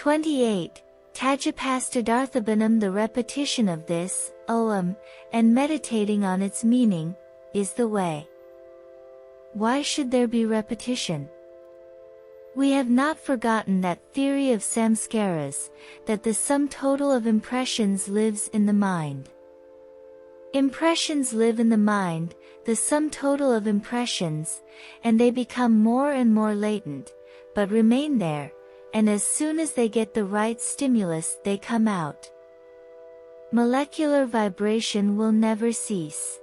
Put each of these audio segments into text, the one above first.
28. Tajapastadarthabanam. The repetition of this, Om, and meditating on its meaning, is the way. Why should there be repetition? We have not forgotten that theory of samskaras, that the sum total of impressions lives in the mind. Impressions live in the mind, the sum total of impressions, and they become more and more latent, but remain there, and as soon as they get the right stimulus they come out. Molecular vibration will never cease.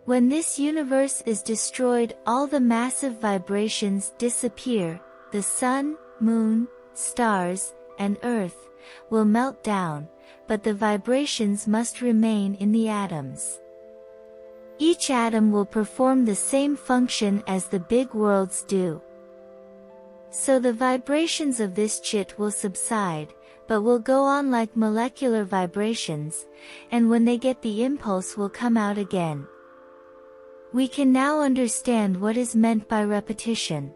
When this universe is destroyed, all the massive vibrations disappear, the sun, moon, stars, and earth will melt down, but the vibrations must remain in the atoms. Each atom will perform the same function as the big worlds do. So the vibrations of this chit will subside, but will go on like molecular vibrations, and when they get the impulse will come out again. We can now understand what is meant by repetition.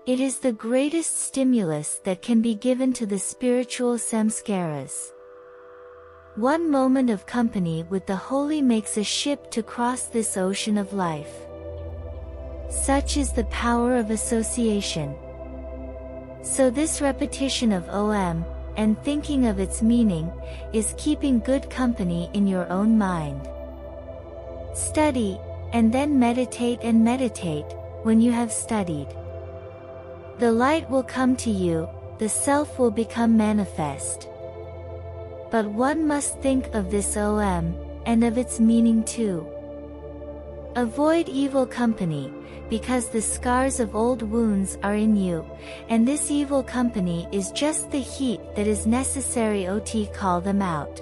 It is the greatest stimulus that can be given to the spiritual samskaras. One moment of company with the holy makes a ship to cross this ocean of life. Such is the power of association. So this repetition of Om, and thinking of its meaning, is keeping good company in your own mind. Study, and then meditate and meditate, when you have studied. The light will come to you, the self will become manifest. But one must think of this Om, and of its meaning too. Avoid evil company, because the scars of old wounds are in you, and this evil company is just the heat that is necessary to call them out.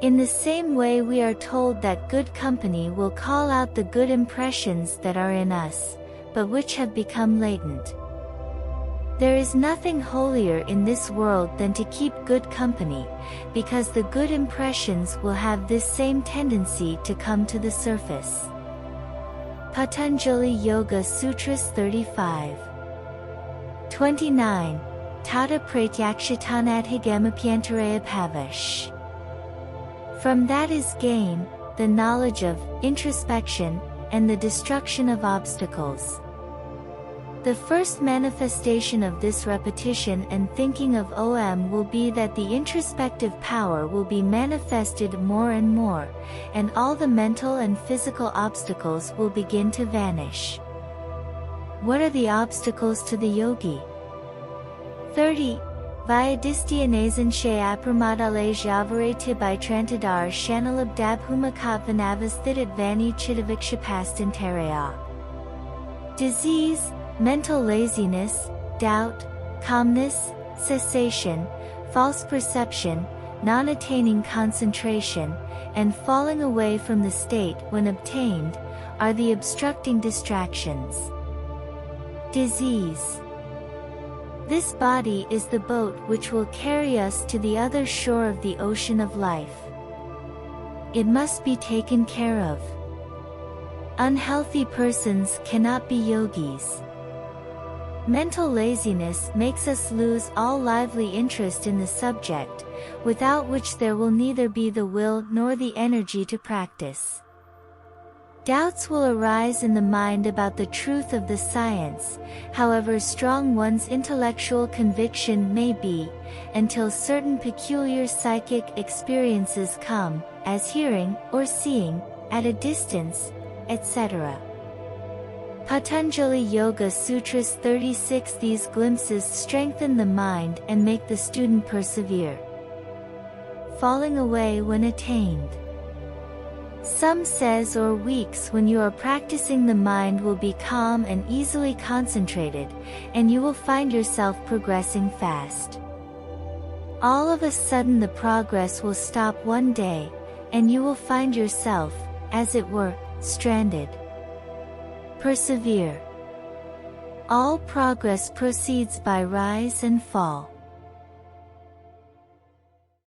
In the same way we are told that good company will call out the good impressions that are in us, but which have become latent. There is nothing holier in this world than to keep good company, because the good impressions will have this same tendency to come to the surface. Patanjali Yoga Sutras 35. 29. Tata pratyakshitanadhigamapyantaraya pavash. From that is gain, the knowledge of introspection, and the destruction of obstacles. The first manifestation of this repetition and thinking of Om will be that the introspective power will be manifested more and more, and all the mental and physical obstacles will begin to vanish. What are the obstacles to the yogi? 30. Vyadistyanazan shayapramadale javare tibitrantadar shanalabdabhumakat vanavasthitat vani chittavikshapastintaraya. Disease, mental laziness, doubt, calmness, cessation, false perception, non-attaining concentration, and falling away from the state when obtained, are the obstructing distractions. Disease. This body is the boat which will carry us to the other shore of the ocean of life. It must be taken care of. Unhealthy persons cannot be yogis. Mental laziness makes us lose all lively interest in the subject, without which there will neither be the will nor the energy to practice. Doubts will arise in the mind about the truth of the science, however strong one's intellectual conviction may be, until certain peculiar psychic experiences come, as hearing or seeing, at a distance, etc. Patanjali Yoga Sutras 36. These glimpses strengthen the mind and make the student persevere. Falling away when attained. Some says or weeks when you are practicing the mind will be calm and easily concentrated, and you will find yourself progressing fast. All of a sudden the progress will stop one day, and you will find yourself, as it were, stranded. Persevere. All progress proceeds by rise and fall.